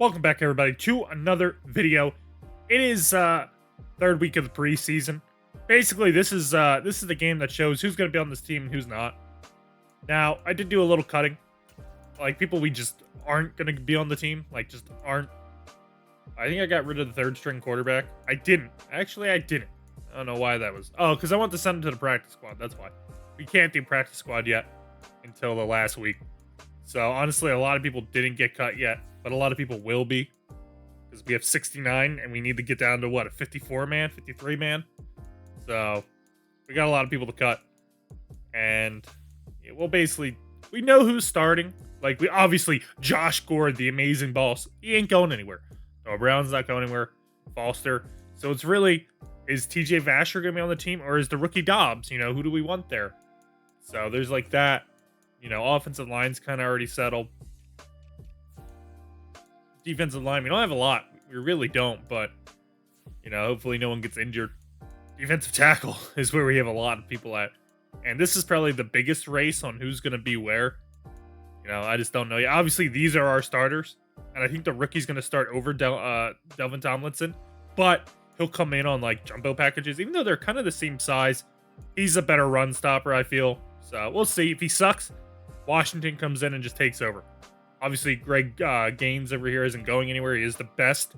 Welcome back, everybody, to another video. It is third week of the preseason. Basically, this is the game that shows who's going to be on this team and who's not. Now, I did do a little cutting, like people we just aren't going to be on the team, like just aren't. I think I got rid of the third string quarterback. I didn't. Actually, I didn't. I don't know why that was. Oh, because I want to send him to the practice squad. That's why. We can't do practice squad yet until the last week. So honestly, a lot of people didn't get cut yet, but a lot of people will be because we have 69 and we need to get down to what, a 54 man, 53 man. So we got a lot of people to cut, and yeah, well, basically we know who's starting. Like we obviously Josh Gord, the amazing boss, he ain't going anywhere. Noah Brown's not going anywhere. Foster. So it's really, is TJ Vasher gonna be on the team, or is the rookie Dobbs? You know, who do we want there? So there's like that. You know, offensive line's kind of already settled. Defensive line, we don't have a lot. We really don't, but, you know, hopefully no one gets injured. Defensive tackle is where we have a lot of people at. And this is probably the biggest race on who's going to be where. You know, I just don't know. Yeah, obviously, these are our starters. And I think the rookie's going to start over Delvin Tomlinson. But he'll come in on, like, jumbo packages. Even though they're kind of the same size, he's a better run stopper, I feel. So we'll see. If he sucks, Washington comes in and just takes over. Obviously, Greg Gaines over here isn't going anywhere. He is the best,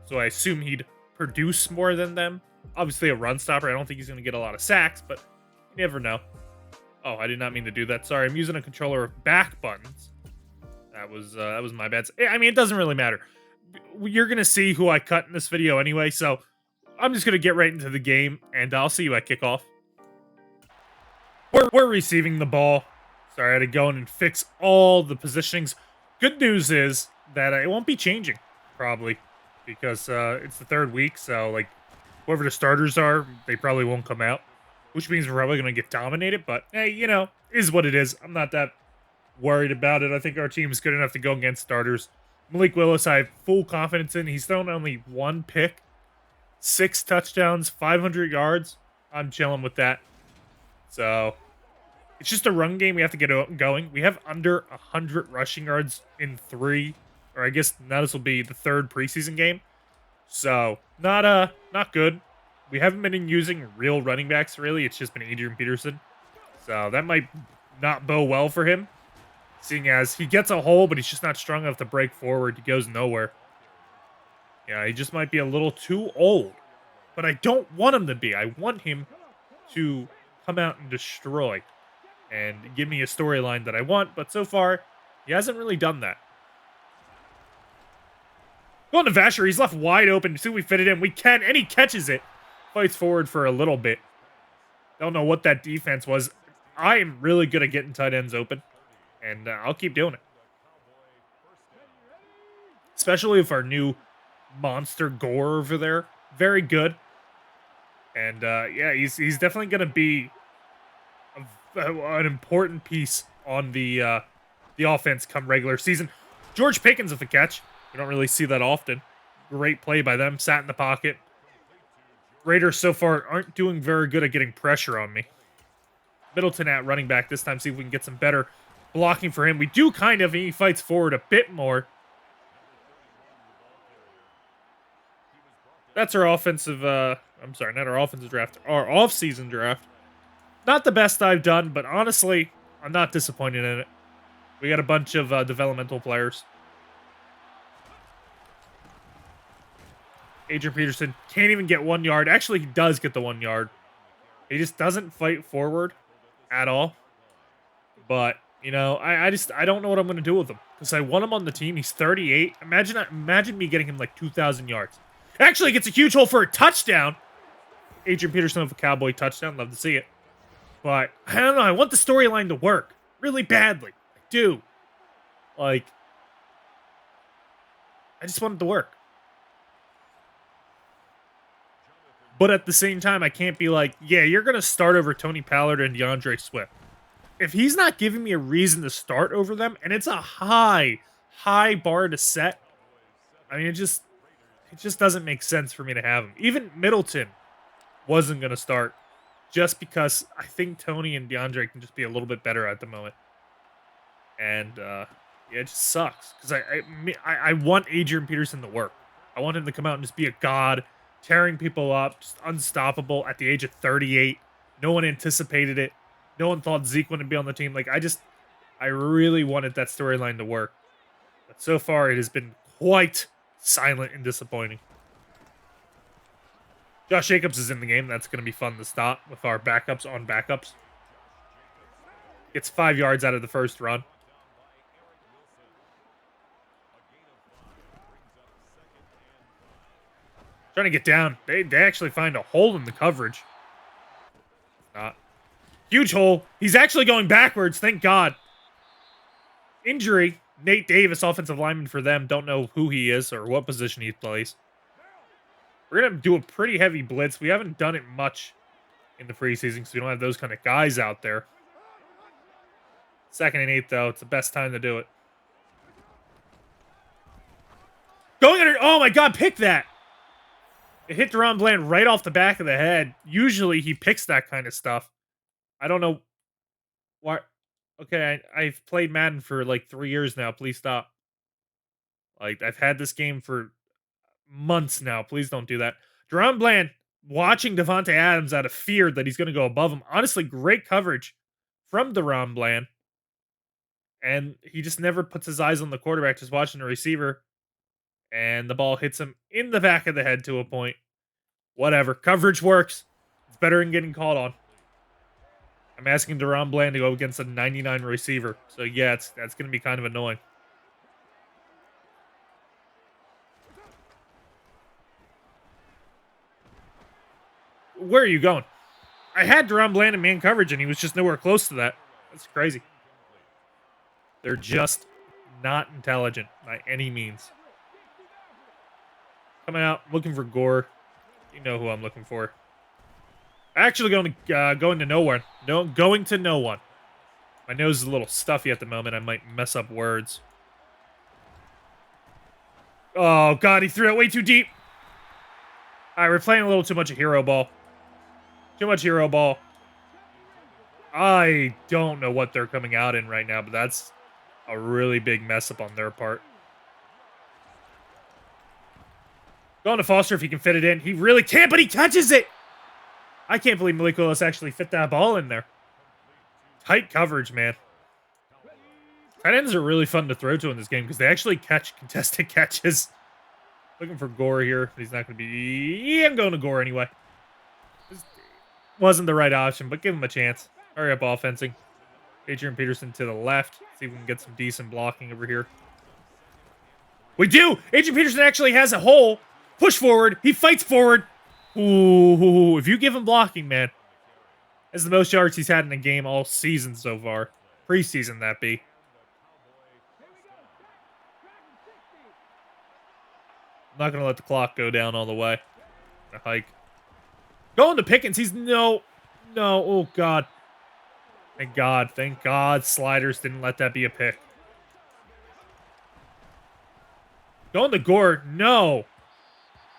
so I assume he'd produce more than them. Obviously, a run stopper. I don't think he's going to get a lot of sacks, but you never know. Oh, I did not mean to do that. Sorry, I'm using a controller of back buttons. That was my bad. I mean, it doesn't really matter. You're going to see who I cut in this video anyway, so I'm just going to get right into the game, and I'll see you at kickoff. We're receiving the ball. Sorry, I had to go in and fix all the positionings. Good news is that it won't be changing, probably, because it's the third week, so, like, whoever the starters are, they probably won't come out, which means we're probably going to get dominated, but, hey, you know, is what it is. I'm not that worried about it. I think our team is good enough to go against starters. Malik Willis, I have full confidence in. He's thrown only one pick, 6 touchdowns, 500 yards. I'm chilling with that. So it's just a run game we have to get going. We have under 100 rushing yards in 3, or I guess now this will be the 3rd preseason game. So not good. We haven't been using real running backs, really. It's just been Adrian Peterson. So that might not bode well for him, seeing as he gets a hole, but he's just not strong enough to break forward. He goes nowhere. Yeah, he just might be a little too old. But I don't want him to be. I want him to come out and destroy and give me a storyline that I want, but so far, he hasn't really done that. Going to Vasher, he's left wide open. As soon as we fit it in, we can, and he catches it. Fights forward for a little bit. Don't know what that defense was. I am really good at getting tight ends open, and I'll keep doing it. Especially with our new monster Gore over there. Very good. And, yeah, he's definitely going to be an important piece on the offense come regular season. George Pickens with the catch. We don't really see that often. Great play by them. Sat in the pocket. Raiders so far aren't doing very good at getting pressure on me. Middleton at running back this time. See if we can get some better blocking for him. We do kind of. He fights forward a bit more. That's our offensive. I'm sorry, not our offensive draft. Our off-season draft. Not the best I've done, but honestly, I'm not disappointed in it. We got a bunch of developmental players. Adrian Peterson can't even get 1 yard. Actually, he does get the 1 yard. He just doesn't fight forward at all. But, you know, I don't know what I'm going to do with him. Because I want him on the team. He's 38. Imagine me getting him like 2,000 yards. Actually gets a huge hole for a touchdown. Adrian Peterson with a Cowboy touchdown. Love to see it. But, I don't know, I want the storyline to work really badly. I do. Like, I just want it to work. But at the same time, I can't be like, yeah, you're going to start over Tony Pollard and DeAndre Swift. If he's not giving me a reason to start over them, and it's a high bar to set, I mean, it just doesn't make sense for me to have him. Even Middleton wasn't going to start. Just because I think Tony and DeAndre can just be a little bit better at the moment. And, Yeah, it just sucks because I want Adrian Peterson to work. I want him to come out and just be a god, tearing people up, just unstoppable at the age of 38. No one anticipated it. No one thought Zeke wouldn't be on the team. Like I really wanted that storyline to work, but so far it has been quite silent and disappointing. Josh Jacobs is in the game. That's going to be fun to stop with our backups on backups. Gets 5 yards out of the first run. Trying to get down. They actually find a hole in the coverage. Not. Huge hole. He's actually going backwards. Thank God. Injury. Nate Davis, offensive lineman for them. Don't know who he is or what position he plays. We're going to do a pretty heavy blitz. We haven't done it much in the preseason because we don't have those kind of guys out there. 2nd and 8, though. It's the best time to do it. Going under. Oh, my God. Pick that. It hit Deron Bland right off the back of the head. Usually he picks that kind of stuff. I don't know why. Okay, I've played Madden for like 3 years now. Please stop. Like, I've had this game for months now. Please don't do that. Deron Bland watching Devontae Adams out of fear that he's going to go above him. Honestly, great coverage from Deron Bland. And he just never puts his eyes on the quarterback, just watching the receiver. And the ball hits him in the back of the head to a point. Whatever. Coverage works. It's better than getting called on. I'm asking Deron Bland to go against a 99 receiver. So, yeah, that's going to be kind of annoying. Where are you going? I had Deron Bland in man coverage, and he was just nowhere close to that. That's crazy. They're just not intelligent by any means. Coming out, looking for Gore. You know who I'm looking for. Actually going to no one. No, going to no one. My nose is a little stuffy at the moment. I might mess up words. Oh, God, he threw it way too deep. All right, we're playing a little too much of hero ball. Too much hero ball. I don't know what they're coming out in right now, but that's a really big mess up on their part. Going to Foster if he can fit it in. He really can't, but he catches it. I can't believe Malik Willis actually fit that ball in there. Tight coverage, man. Tight ends are really fun to throw to in this game because they actually catch contested catches. Looking for Gore here, but he's not going to be... Yeah, I'm going to Gore anyway. This wasn't the right option, but give him a chance. Hurry up, offensing. Adrian Peterson to the left. See if we can get some decent blocking over here. We do! Adrian Peterson actually has a hole. Push forward. He fights forward. Ooh, if you give him blocking, man. That's the most yards he's had in a game all season so far. Preseason, that be. I'm not going to let the clock go down all the way. A hike. Going to Pickens. He's no. Oh, God. Thank God. Thank God Sliders didn't let that be a pick. Going to Gore. No.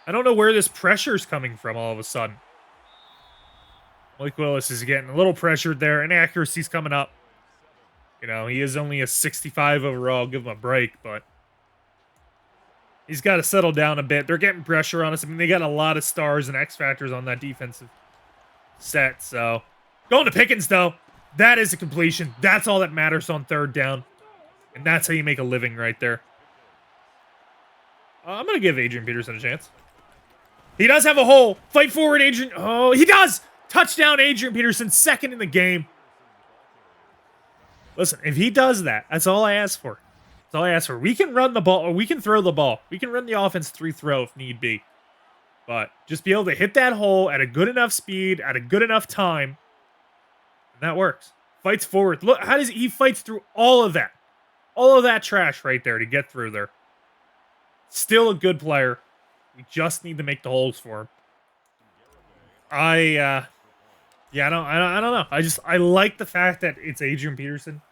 I don't know where this pressure's coming from all of a sudden. Malik Willis is getting a little pressured there. Inaccuracy's coming up. You know, he is only a 65 overall. Give him a break, but he's got to settle down a bit. They're getting pressure on us. I mean, they got a lot of stars and X factors on that defensive set. So, going to Pickens, though. That is a completion. That's all that matters on 3rd down. And that's how you make a living right there. I'm going to give Adrian Peterson a chance. He does have a hole. Fight forward, Adrian. Oh, he does. Touchdown, Adrian Peterson, 2nd in the game. Listen, if he does that, that's all I ask for. That's all I ask for. We can run the ball, or we can throw the ball. We can run the offense 3-throw if need be. But just be able to hit that hole at a good enough speed, at a good enough time. And that works. Fights forward. Look, how does he fights through all of that? All of that trash right there to get through there. Still a good player. We just need to make the holes for him. I don't know. I like the fact that it's Adrian Peterson,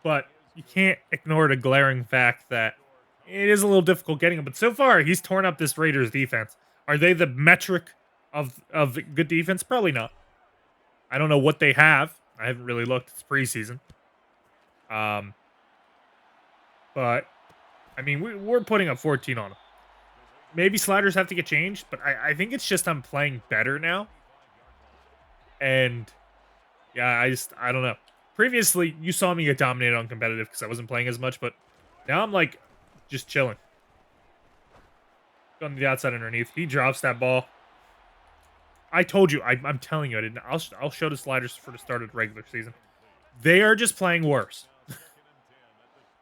but you can't ignore the glaring fact that it is a little difficult getting him. But so far, he's torn up this Raiders defense. Are they the metric of good defense? Probably not. I don't know what they have. I haven't really looked. It's preseason. but I mean, we're putting up 14 on them. Maybe sliders have to get changed, but I think it's just I'm playing better now. And yeah, I don't know. Previously, you saw me get dominated on competitive because I wasn't playing as much, but now I'm like just chilling. Going to the outside underneath. He drops that ball. I told you. I'm telling you. I didn't. I'll show the sliders for the start of the regular season. They are just playing worse.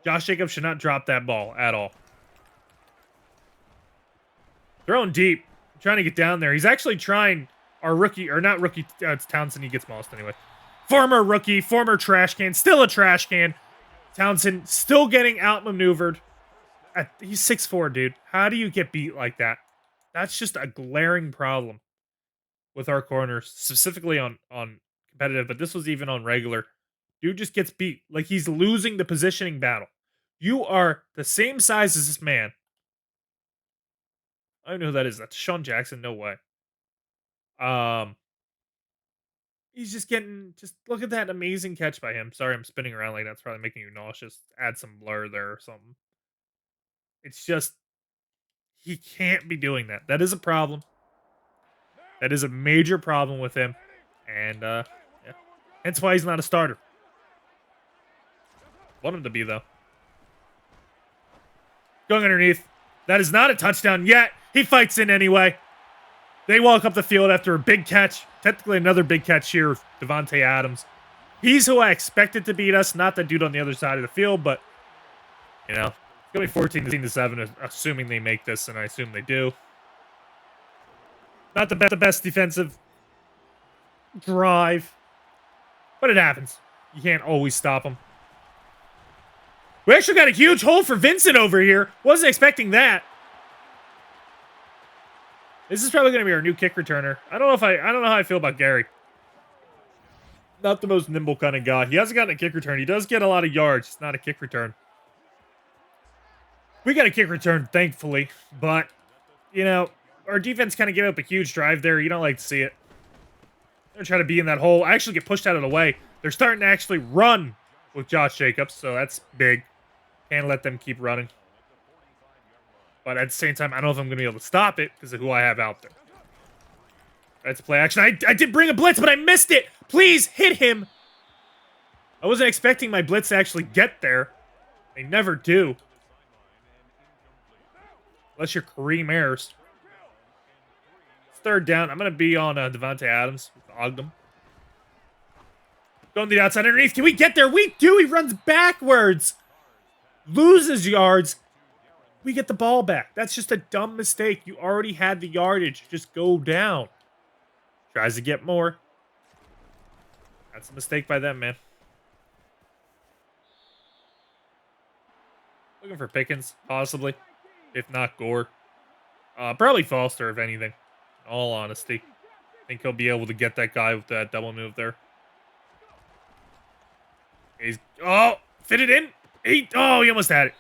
Josh Jacobs should not drop that ball at all. Throwing deep. Trying to get down there. He's actually trying our rookie, or not rookie, it's Townsend. He gets mossed anyway. Former rookie, former trash can, still a trash can. Townsend still getting outmaneuvered. He's 6'4", dude. How do you get beat like that? That's just a glaring problem with our corners, specifically on competitive, but this was even on regular. Dude just gets beat. Like he's losing the positioning battle. You are the same size as this man. I don't know who that is. That's Sean Jackson. No way. He's just getting, just look at that amazing catch by him. Sorry, I'm spinning around like that's probably making you nauseous. Add some blur there or something. It's just, he can't be doing that. That is a problem. That is a major problem with him. And, yeah. Hence why he's not a starter. Want him to be, though. Going underneath. That is not a touchdown yet. He fights in anyway. They walk up the field after a big catch. Technically another big catch here, Devontae Adams. He's who I expected to beat us, not the dude on the other side of the field, but, you know, it's going to be 14-7, assuming they make this, and I assume they do. Not the best defensive drive, but it happens. You can't always stop them. We actually got a huge hole for Vincent over here. Wasn't expecting that. This is probably going to be our new kick returner. I don't know how I feel about Gary. Not the most nimble kind of guy. He hasn't gotten a kick return. He does get a lot of yards. It's not a kick return. We got a kick return, thankfully. But, you know, our defense kind of gave up a huge drive there. You don't like to see it. They're trying to be in that hole. I actually get pushed out of the way. They're starting to actually run with Josh Jacobs, so that's big. Can't let them keep running. But at the same time, I don't know if I'm going to be able to stop it because of who I have out there. That's play action. I did bring a blitz, but I missed it. Please hit him. I wasn't expecting my blitz to actually get there. They never do. Unless you're Kareem Ayers. It's third down. I'm going to be on Devontae Adams with Ogden. Going to the outside underneath. Can we get there? We do. He runs backwards. Loses yards. We get the ball back. That's just a dumb mistake. You already had the yardage. Just go down. Tries to get more. That's a mistake by them, man. Looking for Pickens, possibly. If not, Gore. Probably Foster, if anything. In all honesty. I think he'll be able to get that guy with that double move there. He's... Oh! Fit it in! He almost had it.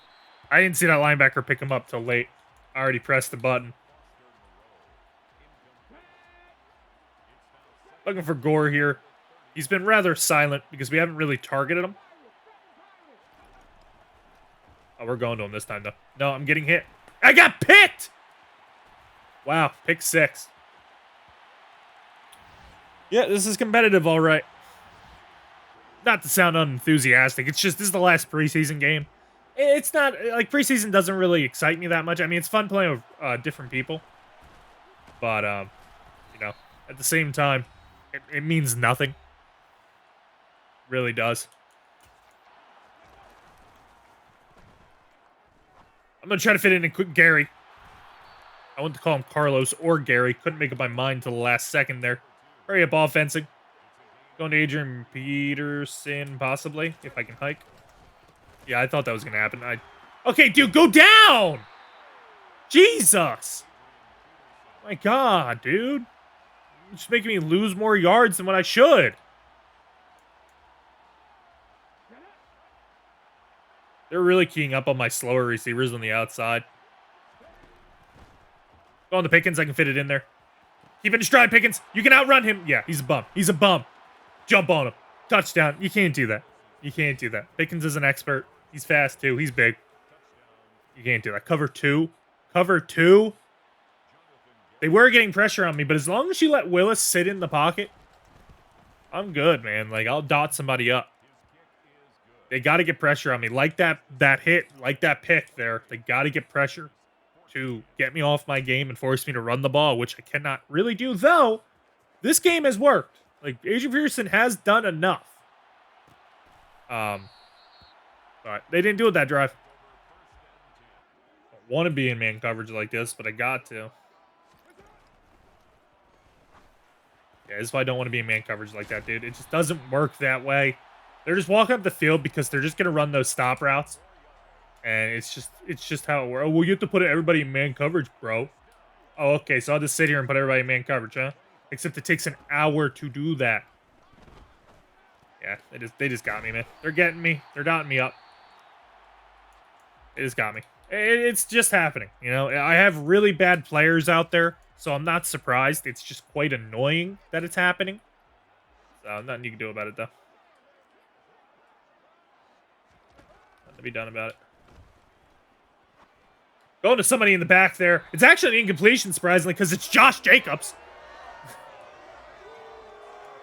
I didn't see that linebacker pick him up till late. I already pressed the button. Looking for Gore here. He's been rather silent because we haven't really targeted him. Oh, we're going to him this time, though. No, I'm getting hit. I got picked! Wow, pick 6. Yeah, this is competitive, all right. Not to sound unenthusiastic. It's just, this is the last preseason game. It's not, like, preseason doesn't really excite me that much. I mean, it's fun playing with different people. But, you know, at the same time, it means nothing. It really does. I'm going to try to fit in a quick Gary. I want to call him Carlos or Gary. Couldn't make up my mind till the last second there. Hurry up, offensing. Going to Adrian Peterson, possibly, if I can hike. Yeah, I thought that was going to happen. Okay, dude, go down! Jesus! My God, dude. You're just making me lose more yards than what I should. They're really keying up on my slower receivers on the outside. Go on to Pickens. I can fit it in there. Keep it in stride, Pickens. You can outrun him. Yeah, he's a bum. He's a bum. Jump on him. Touchdown. You can't do that. You can't do that. Pickens is an expert. He's fast, too. He's big. You can't do that. Cover two. Cover two. They were getting pressure on me, but as long as you let Willis sit in the pocket, I'm good, man. Like, I'll dot somebody up. They got to get pressure on me. Like that hit, like that pick there. They got to get pressure to get me off my game and force me to run the ball, which I cannot really do, though. This game has worked. Like, Adrian Peterson has done enough. But they didn't do it that drive. I want to be in man coverage like this, but I got to. Yeah, this is why I don't want to be in man coverage like that, dude. It just doesn't work that way. They're just walking up the field because they're just gonna run those stop routes, and it's just how it works. Oh, well, you have to put everybody in man coverage, bro. Oh, okay. So I'll just sit here and put everybody in man coverage, huh? Except it takes an hour to do that. Yeah, they just got me, man. They're getting me. They're dotting me up. They just got me. It's just happening, you know. I have really bad players out there, so I'm not surprised. It's just quite annoying that it's happening. So nothing you can do about it, though. Nothing to be done about it. Going to somebody in the back there. It's actually an incompletion, surprisingly, because it's Josh Jacobs.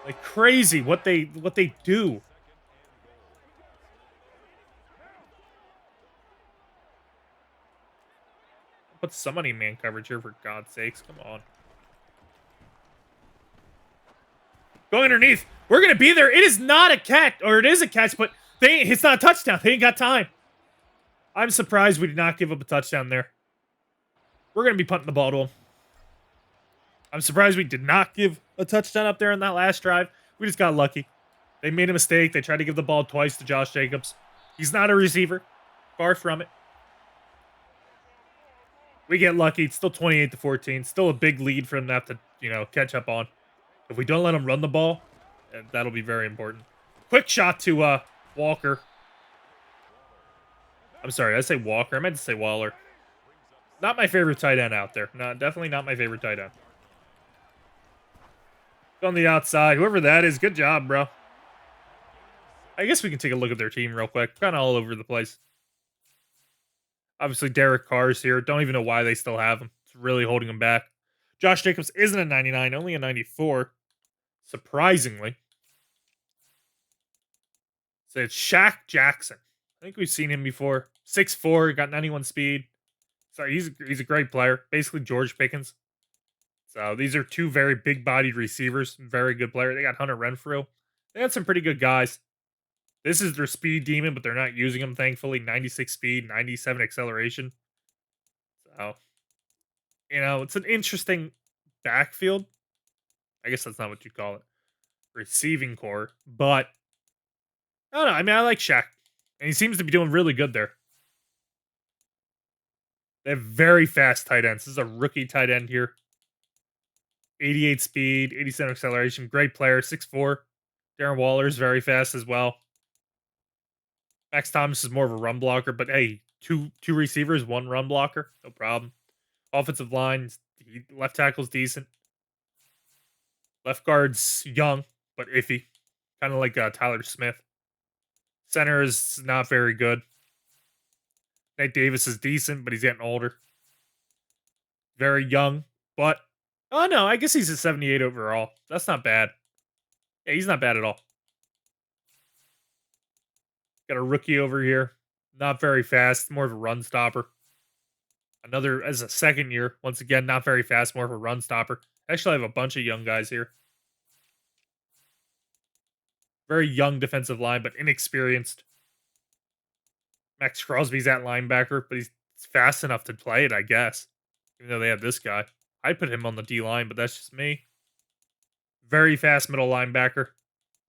Like crazy what they do. Put somebody in man coverage here, for God's sakes. Come on. Going underneath. We're going to be there. It is not a catch, or it is a catch, but it's not a touchdown. They ain't got time. I'm surprised we did not give up a touchdown there. We're going to be punting the ball to him. I'm surprised we did not give a touchdown up there in that last drive. We just got lucky. They made a mistake. They tried to give the ball twice to Josh Jacobs. He's not a receiver. Far from it. We get lucky. It's still 28-14. Still a big lead for them to have to, catch up on. If we don't let them run the ball, that'll be very important. Quick shot to Walker. I'm sorry, I say Walker. I meant to say Waller. Not my favorite tight end out there. No, definitely not my favorite tight end. On the outside, whoever that is, good job, bro. I guess we can take a look at their team real quick. Kind of all over the place. Obviously, Derek Carr's here. Don't even know why they still have him. It's really holding him back. Josh Jacobs isn't a 99, only a 94. Surprisingly. So it's Shaq Jackson. I think we've seen him before. 6'4", got 91 speed. So he's a great player. Basically George Pickens. So these are two very big-bodied receivers. Very good player. They got Hunter Renfrew. They got some pretty good guys. This is their speed demon, but they're not using him, thankfully. 96 speed, 97 acceleration. So, it's an interesting backfield. I guess that's not what you call it. Receiving core. But, I don't know. I mean, I like Shaq. And he seems to be doing really good there. They have very fast tight ends. This is a rookie tight end here. 88 speed, 87 acceleration. Great player. 6'4". Darren Waller is very fast as well. Max Thomas is more of a run blocker, but hey, two receivers, one run blocker, no problem. Offensive line, left tackle's decent. Left guard's young, but iffy. Kind of like Tyler Smith. Center is not very good. Nate Davis is decent, but he's getting older. Very young, but... Oh, no, I guess he's a 78 overall. That's not bad. Yeah, he's not bad at all. Got a rookie over here. Not very fast. More of a run stopper. Another as a second year. Once again, not very fast. More of a run stopper. Actually, I have a bunch of young guys here. Very young defensive line, but inexperienced. Max Crosby's at linebacker, but he's fast enough to play it, I guess. Even though they have this guy. I'd put him on the D-line, but that's just me. Very fast middle linebacker.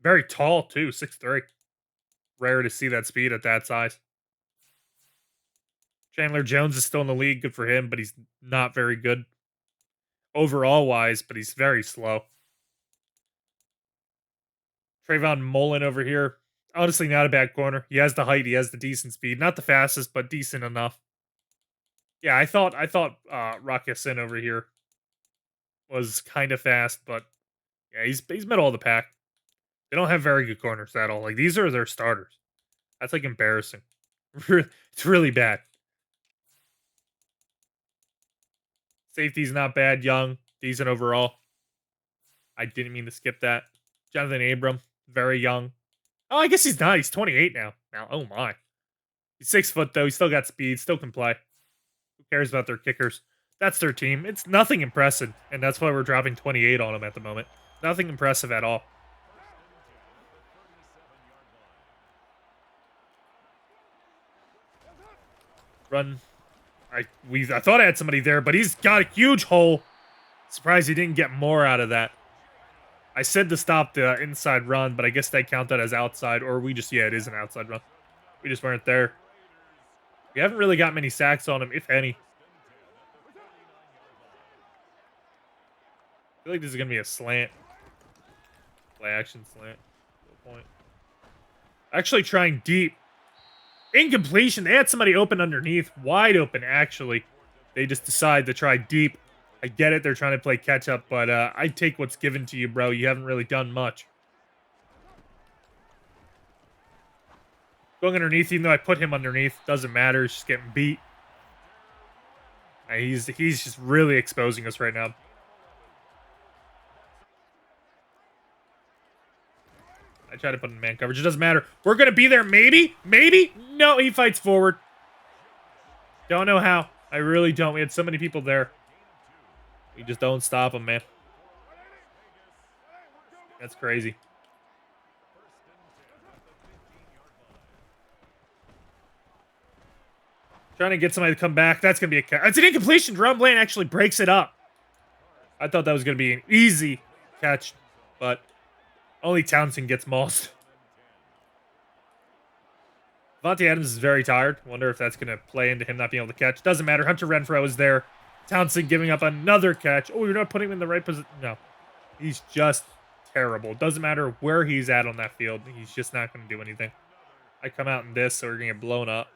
Very tall, too. 6'3". Rare to see that speed at that size. Chandler Jones is still in the league. Good for him, but he's not very good overall-wise, but he's very slow. Trayvon Mullen over here. Honestly, not a bad corner. He has the height. He has the decent speed. Not the fastest, but decent enough. Yeah, I thought Rock Ya-Sin over here was kind of fast, but yeah, he's middle of the pack. They don't have very good corners at all. Like, these are their starters. That's, like, embarrassing. It's really bad. Safety's not bad. Young. Decent overall. I didn't mean to skip that. Jonathan Abram. Very young. Oh, I guess he's not. He's 28 now. Oh my. He's 6 foot though. He's still got speed. Still can play. Who cares about their kickers? That's their team. It's nothing impressive, and that's why we're dropping 28 on them at the moment. Nothing impressive at all. Run. I thought I had somebody there, but he's got a huge hole. Surprised he didn't get more out of that. I said to stop the inside run, but I guess they count that as outside, or we just, yeah, it is an outside run. We just weren't there. We haven't really got many sacks on him, if any. I feel like this is going to be a slant. Play action slant. Point. Actually trying deep. Incompletion. They had somebody open underneath. Wide open, actually. They just decide to try deep. I get it. They're trying to play catch up, but I take what's given to you, bro. You haven't really done much. Going underneath, even though I put him underneath. Doesn't matter. He's just getting beat. He's just really exposing us right now. I try to put in man coverage. It doesn't matter. We're going to be there. Maybe. Maybe. No, he fights forward. Don't know how. I really don't. We had so many people there. We just don't stop him, man. That's crazy. Trying to get somebody to come back. That's going to be a catch. It's an incompletion. Jerome Bland actually breaks it up. I thought that was going to be an easy catch, but only Townsend gets mauled. Devontae Adams is very tired. Wonder if that's going to play into him not being able to catch. Doesn't matter. Hunter Renfrow is there. Townsend giving up another catch. Oh, you're not putting him in the right position. No. He's just terrible. Doesn't matter where he's at on that field. He's just not going to do anything. I come out in this, so we're going to get blown up.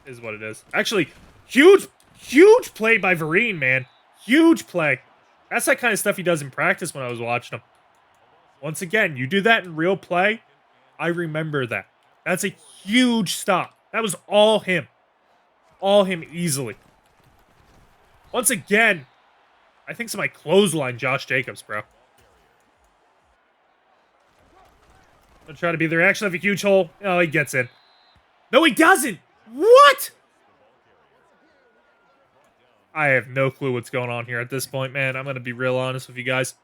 Is what it is. Actually, huge play by Vereen, man. Huge play. That's that kind of stuff he does in practice when I was watching him. Once again, you do that in real play, I remember that. That's a huge stop. That was all him. All him easily. Once again, I think somebody clothesline Josh Jacobs, bro. I'm gonna try to be there. Actually have a huge hole. Oh, he gets in. No, he doesn't. What? I have no clue what's going on here at this point, man. I'm gonna be real honest with you guys.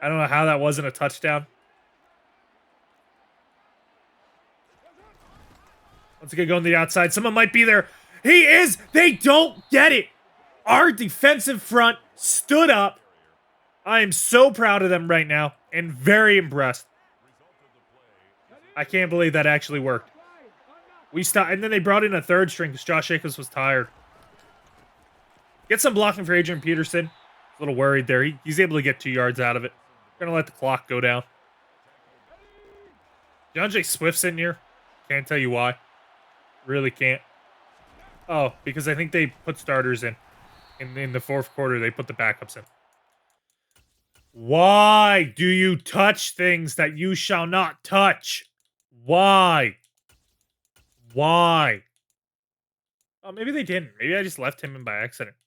I don't know how that wasn't a touchdown. Once again, going to the outside. Someone might be there. He is. They don't get it. Our defensive front stood up. I am so proud of them right now and very impressed. I can't believe that actually worked. We stopped, and then they brought in a third string because Josh Jacobs was tired. Get some blocking for Adrian Peterson. A little worried there. He's able to get 2 yards out of it. Gonna let the clock go down. DeAndre Swift's in here. Can't tell you why. Really can't. Oh, because I think they put starters in. In the fourth quarter, they put the backups in. Why do you touch things that you shall not touch? Why? Why? Oh, maybe they didn't. Maybe I just left him in by accident.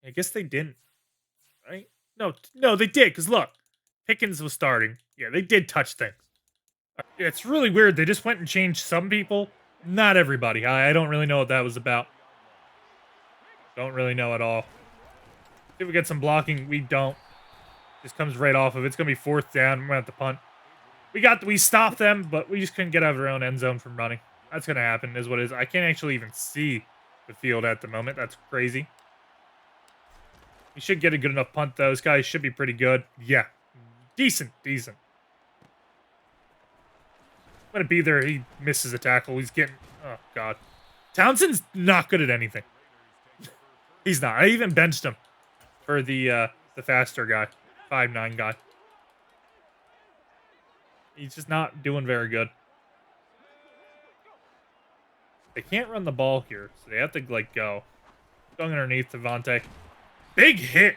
I guess they didn't. Right? No, they did. Because look, Pickens was starting. Yeah, they did touch things. It's really weird. They just went and changed some people. Not everybody. I don't really know what that was about. Don't really know at all. If we get some blocking, we don't. Just comes right off of it. It's going to be 4th down. We're going to have to punt. We stopped them, but we just couldn't get out of our own end zone from running. That's going to happen, is what it is. I can't actually even see the field at the moment. That's crazy. We should get a good enough punt, though. Those guys should be pretty good. Yeah. Decent. I'm going to be there. He misses a tackle. He's getting... Oh, God. Townsend's not good at anything. He's not. I even benched him for the faster guy. 5'9" guy. He's just not doing very good. They can't run the ball here, so they have to, like, go. Going underneath Devontae. Big hit!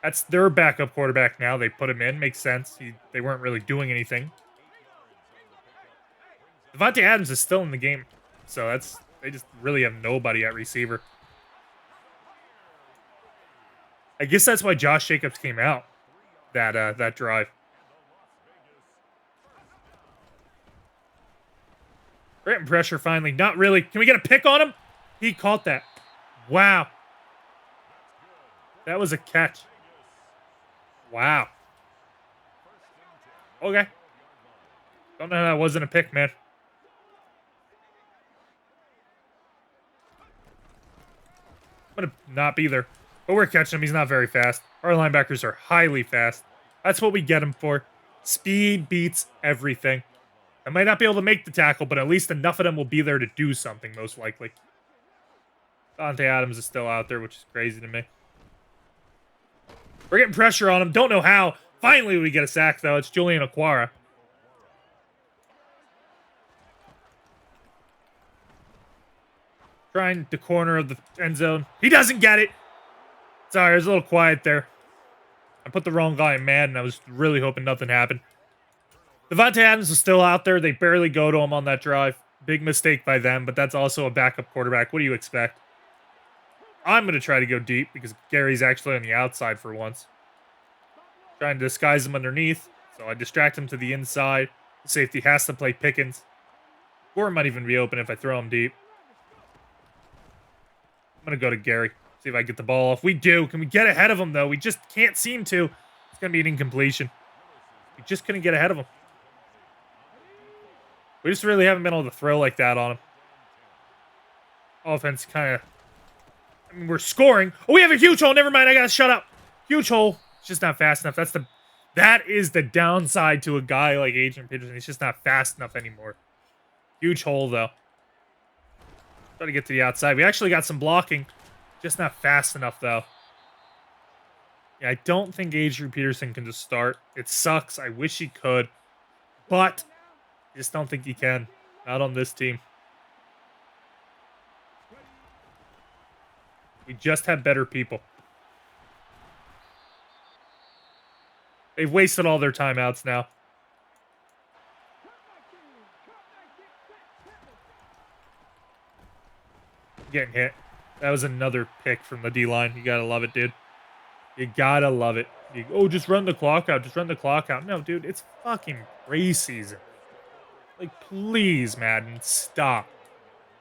That's their backup quarterback now. They put him in. Makes sense. They weren't really doing anything. Devontae Adams is still in the game, so they just really have nobody at receiver. I guess that's why Josh Jacobs came out that drive. We're getting pressure finally. Not really. Can we get a pick on him? He caught that. Wow. That was a catch. Wow. Okay. Don't know how that wasn't a pick, man. I'm going to not be there. But we're catching him. He's not very fast. Our linebackers are highly fast. That's what we get him for. Speed beats everything. I might not be able to make the tackle, but at least enough of them will be there to do something, most likely. Dante Adams is still out there, which is crazy to me. We're getting pressure on him. Don't know how. Finally, we get a sack, though. It's Julian Okwara. Trying the corner of the end zone. He doesn't get it. Sorry, I was a little quiet there. I put the wrong guy in Madden. I was really hoping nothing happened. Devontae Adams is still out there. They barely go to him on that drive. Big mistake by them, but that's also a backup quarterback. What do you expect? I'm going to try to go deep because Gary's actually on the outside for once. Trying to disguise him underneath, so I distract him to the inside. The safety has to play Pickens. Gore might even be open if I throw him deep. I'm going to go to Gary. See if I get the ball off. We do. Can we get ahead of him, though? We just can't seem to. It's going to be an incompletion. We just couldn't get ahead of him. We just really haven't been able to throw like that on him. Offense kind of... I mean, we're scoring. Oh, we have a huge hole. Never mind. I got to shut up. Huge hole. It's just not fast enough. That is the downside to a guy like Adrian Peterson. He's just not fast enough anymore. Huge hole, though. Try to get to the outside. We actually got some blocking. Just not fast enough, though. Yeah, I don't think Adrian Peterson can just start. It sucks. I wish he could. But I just don't think he can. Not on this team. We just have better people. They've wasted all their timeouts now. Getting hit. That was another pick from the D-line. You gotta love it, dude. You gotta love it. Just run the clock out. Just run the clock out. No, dude, it's fucking preseason. Like, please, Madden, stop.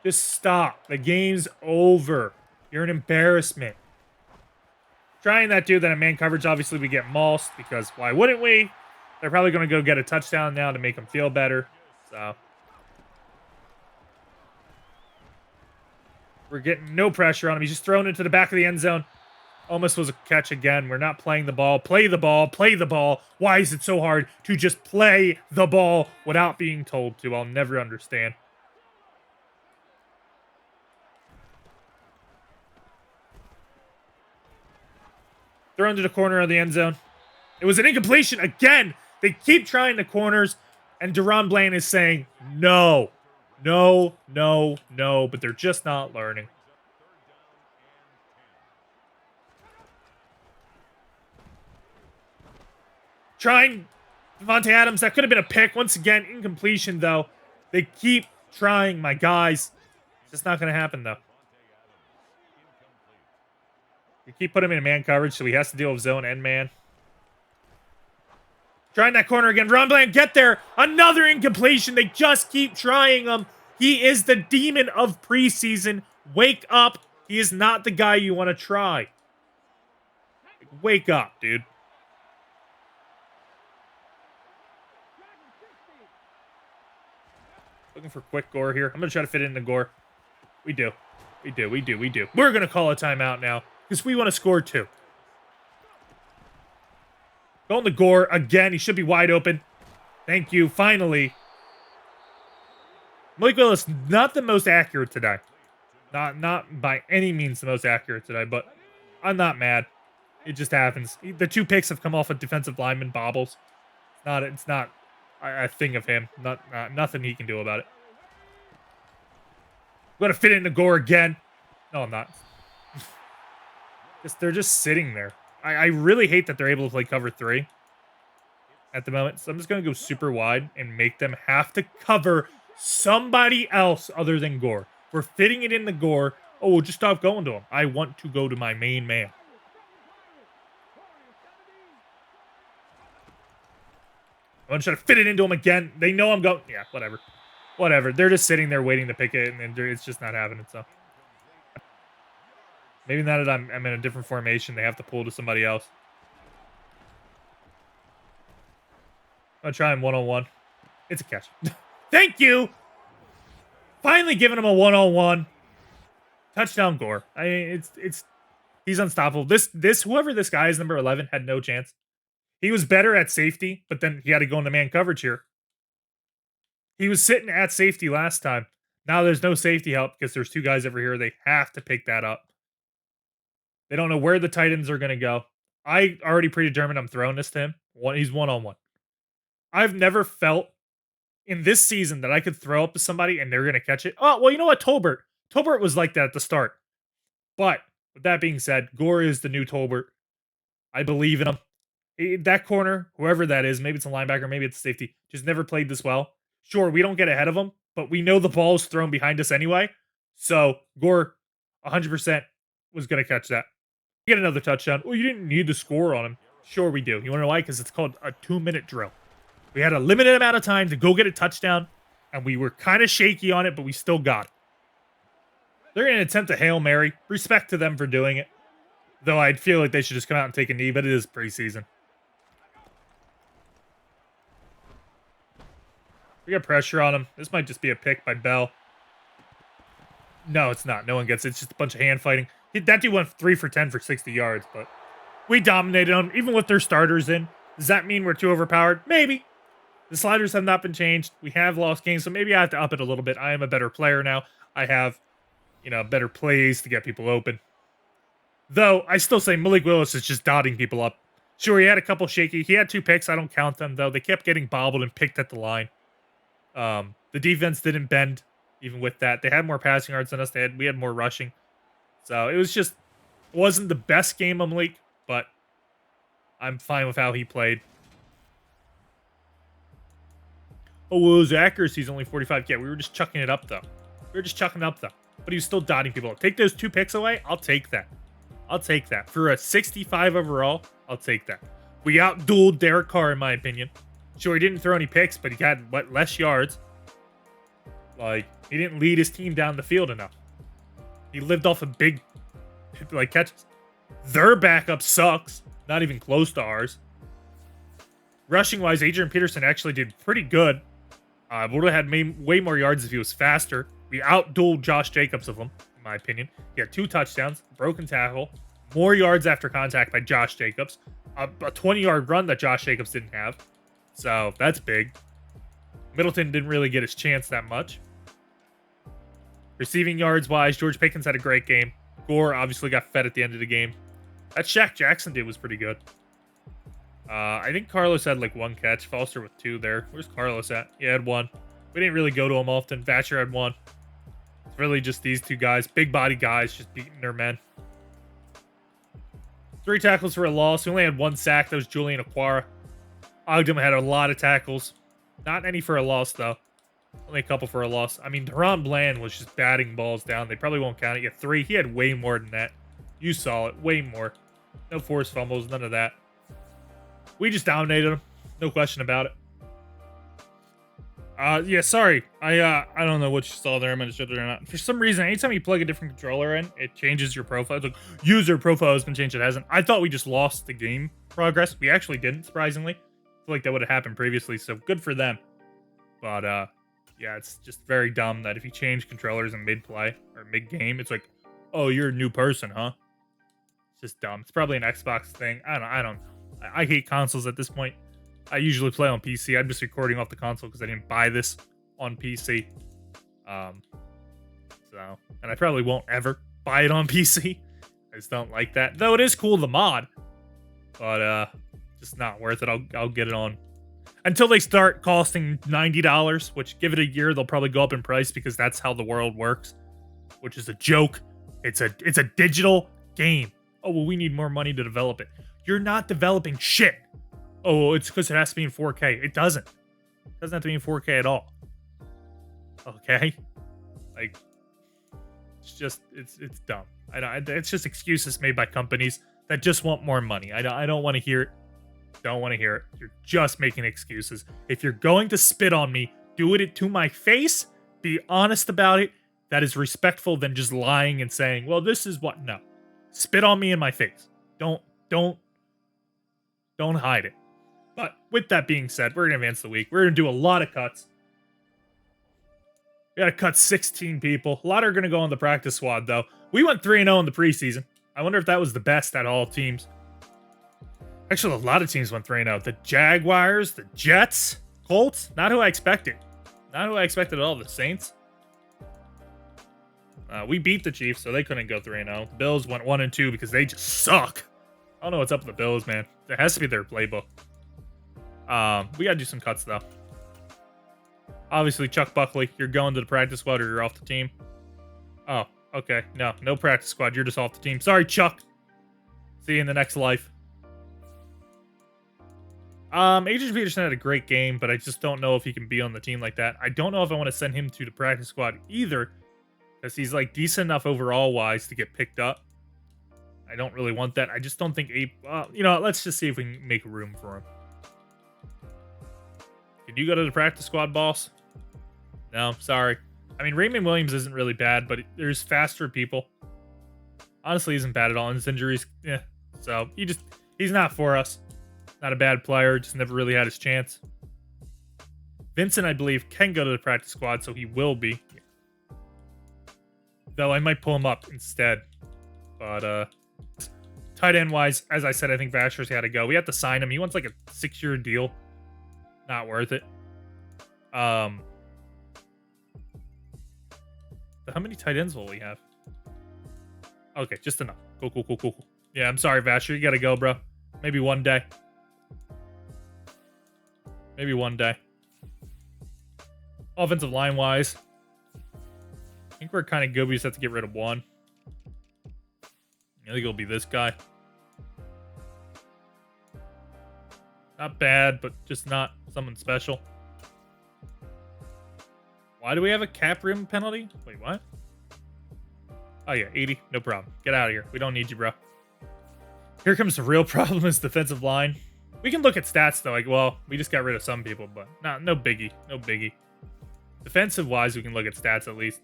Just stop. The game's over. You're an embarrassment. Trying that dude that in man coverage, obviously we get mulched because why wouldn't we? They're probably going to go get a touchdown now to make them feel better. So we're getting no pressure on him. He's just thrown into the back of the end zone. Almost was a catch again. We're not playing the ball. Play the ball. Play the ball. Why is it so hard to just play the ball without being told to? I'll never understand. Thrown to the corner of the end zone. It was an incompletion again. They keep trying the corners, and Deron Blaine is saying no, no, no, no, but they're just not learning. Trying Devontae Adams. That could have been a pick. Once again, incompletion, though. They keep trying, my guys. It's just not going to happen, though. You keep putting him in man coverage, so he has to deal with zone and man. Trying that corner again. Ron Bland, get there. Another incompletion. They just keep trying him. He is the demon of preseason. Wake up. He is not the guy you want to try. Wake up, dude. Looking for quick Gore here. I'm going to try to fit it into Gore. We do. We do. We do. We do. We're going to call a timeout now because we want to score too. Going to Gore again. He should be wide open. Thank you. Finally. Malik Willis, not the most accurate today. Not by any means the most accurate today, but I'm not mad. It just happens. The two picks have come off of defensive lineman bobbles. It's not a thing of him. Nothing he can do about it. I'm going to fit into Gore again. No, I'm not. They're just sitting there. I really hate that they're able to play cover 3 at the moment. So I'm just going to go super wide and make them have to cover somebody else other than Gore. We're fitting it in the Gore. Oh, we'll just stop going to him. I want to go to my main man. I'm trying to fit it into them again. They know I'm going. Yeah, whatever. Whatever. They're just sitting there waiting to pick it, and it's just not happening. So maybe now that I'm in a different formation, they have to pull to somebody else. I'm going to try him one-on-one. It's a catch. Thank you! Finally giving him a one-on-one. Touchdown Gore. I mean, he's unstoppable. Whoever this guy is, number 11, had no chance. He was better at safety, but then he had to go into man coverage here. He was sitting at safety last time. Now there's no safety help because there's two guys over here. They have to pick that up. They don't know where the tight ends are going to go. I already predetermined I'm throwing this to him. He's one-on-one. I've never felt in this season that I could throw up to somebody and they're going to catch it. Oh, well, you know what? Tolbert. Tolbert was like that at the start. But with that being said, Gore is the new Tolbert. I believe in him. That corner, whoever that is, maybe it's a linebacker, maybe it's a safety, just never played this well. Sure, we don't get ahead of him, but we know the ball's thrown behind us anyway. So Gore, 100% was going to catch that. Get another touchdown. Well, you didn't need to score on him. Sure we do. You want to know why? Because it's called a 2-minute drill. We had a limited amount of time to go get a touchdown, and we were kind of shaky on it, but we still got it. They're going to attempt a Hail Mary. Respect to them for doing it. Though I'd feel like they should just come out and take a knee, but it is preseason. We got pressure on him. This might just be a pick by Bell. No, it's not. No one gets it. It's just a bunch of hand fighting. That dude went 3 for 10 for 60 yards, but we dominated them, even with their starters in. Does that mean we're too overpowered? Maybe. The sliders have not been changed. We have lost games, so maybe I have to up it a little bit. I am a better player now. I have, better plays to get people open. Though, I still say Malik Willis is just dotting people up. Sure, he had a couple shaky. He had 2 picks. I don't count them, though. They kept getting bobbled and picked at the line. The defense didn't bend, even with that. They had more passing yards than us. We had more rushing. So, it wasn't the best game of Malik, but I'm fine with how he played. Oh, well, his accuracy is only 45. Yeah, we were just chucking it up, though. But he was still dotting people up. Take those 2 picks away, I'll take that. For a 65 overall, I'll take that. We outdueled Derek Carr, in my opinion. Sure, he didn't throw any picks, but he had, less yards. He didn't lead his team down the field enough. He lived off of big, catches. Their backup sucks. Not even close to ours. Rushing-wise, Adrian Peterson actually did pretty good. Would have had way more yards if he was faster. We outdueled Josh Jacobs of him, in my opinion. He had 2 touchdowns, broken tackle, more yards after contact by Josh Jacobs, a 20-yard run that Josh Jacobs didn't have. So, that's big. Middleton didn't really get his chance that much. Receiving yards-wise, George Pickens had a great game. Gore obviously got fed at the end of the game. That Shaq Jackson did was pretty good. I think Carlos had 1 catch. Foster with 2 there. Where's Carlos at? He had 1. We didn't really go to him often. Thatcher had 1. It's really just these 2 guys. Big body guys just beating their men. 3 tackles for a loss. We only had 1 sack. That was Julian Aquara. Ogden had a lot of tackles. Not any for a loss, though. Only a couple for a loss. I mean, Deron Bland was just batting balls down. They probably won't count it. You had 3. He had way more than that. You saw it. Way more. No forced fumbles. None of that. We just dominated him. No question about it. Yeah, sorry. I don't know what you saw there. I'm going to show it or not. For some reason, anytime you plug a different controller in, it changes your profile. It's like, user profile has been changed. It hasn't. I thought we just lost the game progress. We actually didn't, surprisingly. I feel like that would have happened previously, so good for them. But, yeah, it's just very dumb that if you change controllers in mid-play or mid-game, it's like, oh, you're a new person, huh? It's just dumb. It's probably an Xbox thing. I don't know. I hate consoles at this point. I usually play on PC. I'm just recording off the console because I didn't buy this on PC. And I probably won't ever buy it on PC. I just don't like that. Though it is cool, the mod. But, just not worth it. I'll get it on. Until they start costing $90, which give it a year, they'll probably go up in price because that's how the world works. Which is a joke. It's a digital game. Oh, well, we need more money to develop it. You're not developing shit. Oh, well, it's because it has to be in 4K. It doesn't. It doesn't have to be in 4K at all. Okay? It's dumb. It's just excuses made by companies that just want more money. I don't want to hear it. Don't want to hear it. You're just making excuses. If you're going to spit on me, do it to my face. Be honest about it. That is respectful than just lying and saying, well, this is what. No. Spit on me in my face. Don't hide it. But with that being said, we're going to advance the week. We're going to do a lot of cuts. We got to cut 16 people. A lot are going to go on the practice squad, though. We went 3-0 in the preseason. I wonder if that was the best at all teams. Actually, a lot of teams went 3-0. The Jaguars, the Jets, Colts. Not who I expected. Not who I expected at all. The Saints. We beat the Chiefs, so they couldn't go 3-0. The Bills went 1-2 because they just suck. I don't know what's up with the Bills, man. There has to be their playbook. We got to do some cuts, though. Obviously, Chuck Buckley, you're going to the practice squad or you're off the team. Oh, okay. No practice squad. You're just off the team. Sorry, Chuck. See you in the next life. Adrian Peterson had a great game, but I just don't know if he can be on the team like that. I don't know if I want to send him to the practice squad either, because he's like decent enough overall wise to get picked up. I don't really want that. I just don't think let's just see if we can make room for him. Can you go to the practice squad, boss? No, sorry. I mean, Raymond Williams isn't really bad, but there's faster people. Honestly, isn't bad at all. And his injuries, yeah. So he's not for us. Not a bad player, just never really had his chance. Vincent, I believe, can go to the practice squad, so he will be. Though I might pull him up instead. But tight end wise, as I said, I think Vasher's got to go. We have to sign him. He wants like a 6-year deal. Not worth it. How many tight ends will we have? Okay, just enough. Cool. Yeah, I'm sorry, Vasher. You got to go, bro. Maybe one day. Maybe one day. Offensive line wise, I think we're kind of good. We just have to get rid of one. I think it'll be this guy. Not bad, but just not someone special. Why do we have a cap rim penalty? Wait, what? Oh yeah, 80. No problem. Get out of here. We don't need you, bro. Here comes the real problem is defensive line. We can look at stats, though. Like, well, we just got rid of some people, but no biggie. No biggie. Defensive-wise, we can look at stats at least.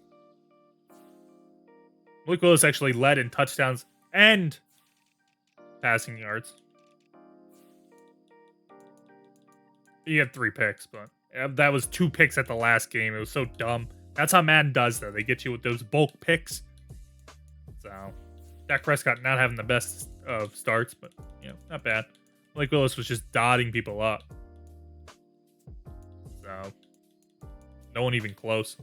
Malik Willis actually led in touchdowns and passing yards. He had 3 picks, but that was 2 picks at the last game. It was so dumb. That's how Madden does, though. They get you with those bulk picks. So, Dak Prescott not having the best of starts, but, not bad. Malik Willis was just dotting people up. So, no one even close.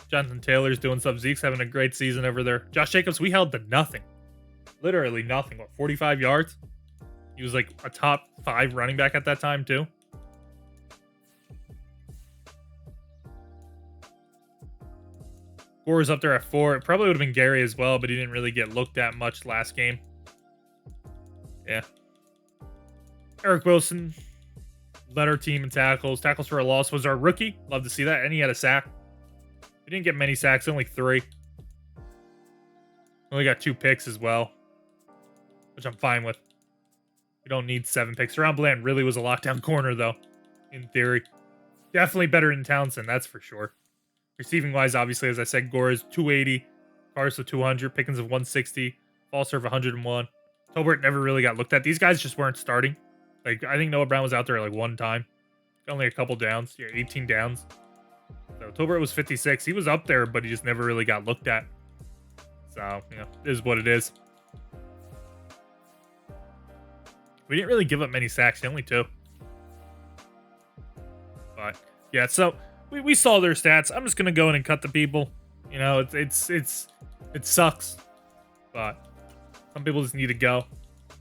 Jonathan Taylor's doing stuff. Zeke's having a great season over there. Josh Jacobs, we held to nothing. Literally nothing. What, 45 yards? He was like a top 5 running back at that time, too. Gore was up there at 4. It probably would have been Gary as well, but he didn't really get looked at much last game. Yeah. Eric Wilson led our team in tackles. Tackles for a loss was our rookie. Love to see that. And he had a sack. We didn't get many sacks, only 3. Only got 2 picks as well, which I'm fine with. We don't need 7 picks. Ron Bland really was a lockdown corner, though, in theory. Definitely better than Townsend, that's for sure. Receiving-wise, obviously, as I said, Gore is 280. Carson 200. Pickens of 160. Foster of 101. Tolbert never really got looked at. These guys just weren't starting. Like, I think Noah Brown was out there like 1 time. Only a couple downs. Yeah, 18 downs. So Tolbert was 56. He was up there, but he just never really got looked at. So, it is what it is. We didn't really give up many sacks. Only 2. But, yeah, so we saw their stats. I'm just going to go in and cut the people. It sucks. But some people just need to go.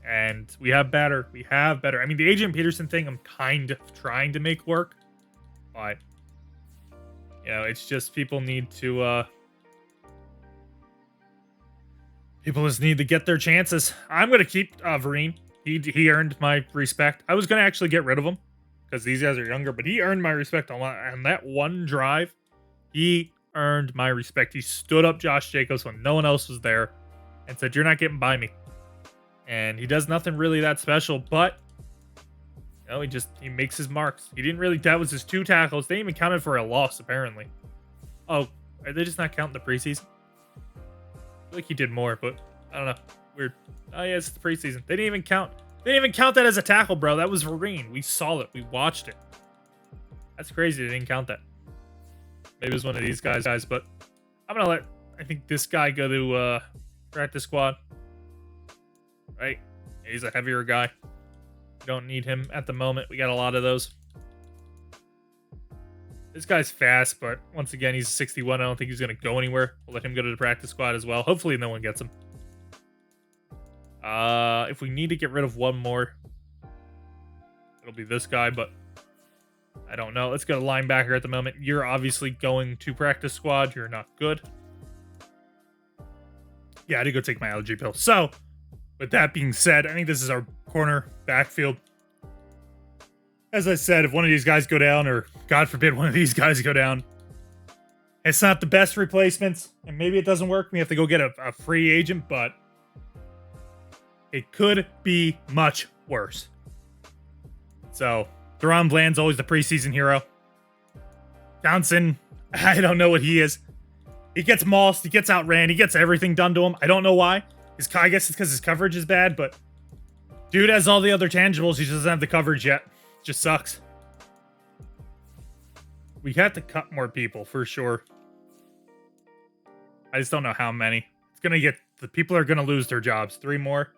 And we have better. I mean, the Adrian Peterson thing, I'm kind of trying to make work. But, it's just people need to, people just need to get their chances. I'm going to keep Vereen. He earned my respect. I was going to actually get rid of him because these guys are younger, but he earned my respect on that one drive. He earned my respect. He stood up Josh Jacobs when no one else was there and said, "You're not getting by me." And he does nothing really that special, but No, he makes his marks. He didn't really. That was his 2 tackles. They even counted for a loss apparently. Oh, are they just not counting the preseason? I feel like he did more, but I don't know. Weird. Oh yeah, it's the preseason. They didn't even count. They didn't even count that as a tackle, bro. That was Vereen. We saw it. We watched it. That's crazy. They didn't count that. Maybe it was one of these guys, but I'm gonna let I think this guy go to practice squad. Right? He's a heavier guy. We don't need him at the moment. We got a lot of those. This guy's fast, but once again, he's 61. I don't think he's going to go anywhere. We'll let him go to the practice squad as well. Hopefully no one gets him. If we need to get rid of one more, it'll be this guy, but I don't know. Let's go to linebacker at the moment. You're obviously going to practice squad. You're not good. Yeah, I did go take my allergy pill. So, with that being said, I think this is our corner backfield. As I said, if one of these guys go down, or God forbid one of these guys go down, it's not the best replacements, and maybe it doesn't work. We have to go get a free agent, but it could be much worse. So, Deron Bland's always the preseason hero. Johnson, I don't know what he is. He gets mossed, he gets outran, he gets everything done to him. I don't know why. I guess it's because his coverage is bad, but dude has all the other tangibles. He just doesn't have the coverage yet. Just sucks. We have to cut more people for sure. I just don't know how many. It's gonna get the people are gonna lose their jobs. 3 more.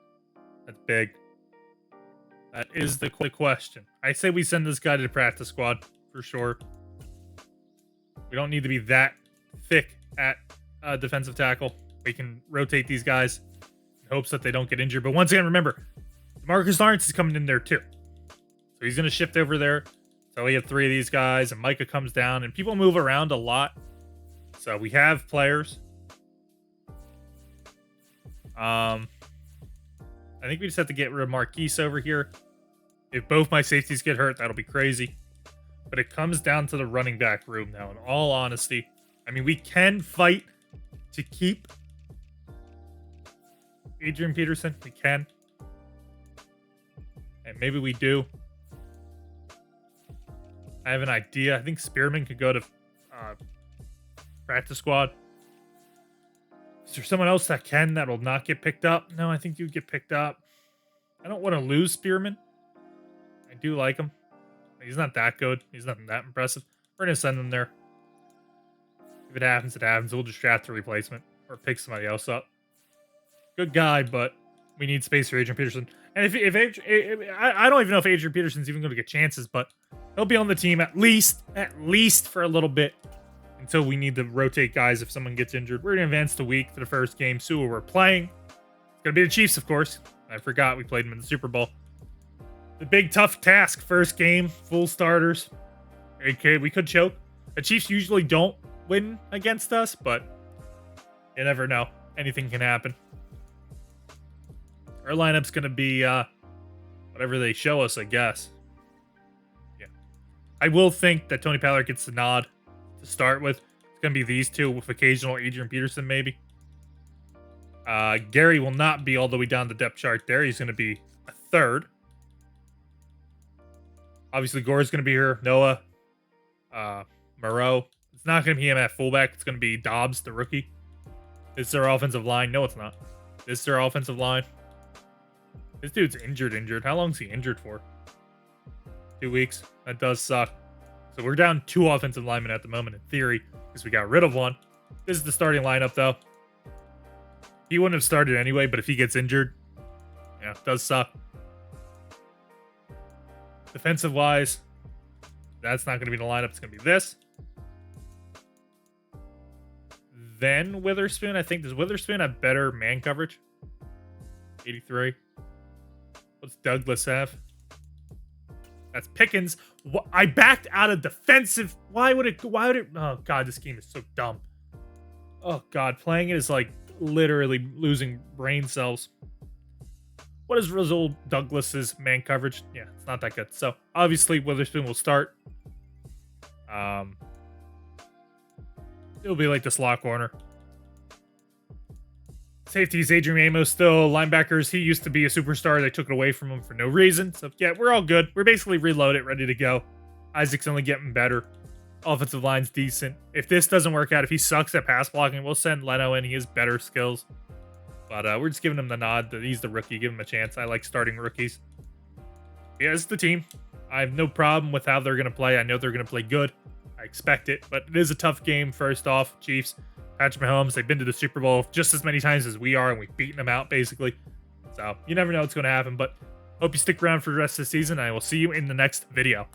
That's big. That is the question. I say we send this guy to the practice squad for sure. We don't need to be that thick at defensive tackle. We can rotate these guys in hopes that they don't get injured. But once again, remember, Marcus Lawrence is coming in there too. So he's going to shift over there. So we have 3 of these guys, and Micah comes down, and people move around a lot. So we have players. I think we just have to get rid of Marquise over here. If both my safeties get hurt, that'll be crazy. But it comes down to the running back room now, in all honesty. I mean, we can fight to keep Adrian Peterson. We can. And maybe we do. I have an idea. I think Spearman could go to practice squad. Is there someone else that will not get picked up? No, I think you'd get picked up. I don't want to lose Spearman. I do like him. He's not that good. He's nothing that impressive. We're going to send him there. If it happens, it happens. We'll just draft a replacement or pick somebody else up. Good guy, but we need space for Adrian Peterson. And if I don't even know if Adrian Peterson's even going to get chances, but he'll be on the team at least for a little bit until we need to rotate guys if someone gets injured. We're going to advance the week to the first game. See who we're playing. It's going to be the Chiefs, of course. I forgot we played them in the Super Bowl. The big tough task. First game, full starters. Okay, we could choke. The Chiefs usually don't win against us, but you never know. Anything can happen. Our lineup's going to be whatever they show us, I guess. Yeah. I will think that Tony Pollard gets the nod to start with. It's going to be these two with occasional Adrian Peterson, maybe. Gary will not be all the way down the depth chart there. He's going to be a third. Obviously, Gore's going to be here. Noah. Moreau. It's not going to be him at fullback. It's going to be Dobbs, the rookie. This is our offensive line. No, it's not. This is our offensive line. This dude's injured. How long is he injured for? 2 weeks. That does suck. So we're down 2 offensive linemen at the moment, in theory, because we got rid of one. This is the starting lineup, though. He wouldn't have started anyway, but if he gets injured, yeah, it does suck. Defensive-wise, that's not going to be the lineup. It's going to be this. Then Witherspoon. I think, does Witherspoon have better man coverage? 83. What's Douglas have? That's Pickens. I backed out of defensive. Why would it? Oh, God, this game is so dumb. Oh, God, playing it is like literally losing brain cells. What is Rasul Douglas's man coverage? Yeah, it's not that good. So, obviously, Witherspoon will start. It'll be like the slot corner. Safeties, Adrian Amos still. Linebackers, he used to be a superstar. They took it away from him for no reason. So, yeah, we're all good. We're basically reloaded, ready to go. Isaac's only getting better. Offensive line's decent. If this doesn't work out, if he sucks at pass blocking, we'll send Leno in. He has better skills. But we're just giving him the nod that he's the rookie. Give him a chance. I like starting rookies. Yeah, it's the team. I have no problem with how they're going to play. I know they're going to play good. I expect it. But it is a tough game, first off. Chiefs, Patrick Mahomes, they've been to the Super Bowl just as many times as we are, and we've beaten them out, basically. So you never know what's going to happen. But hope you stick around for the rest of the season. I will see you in the next video.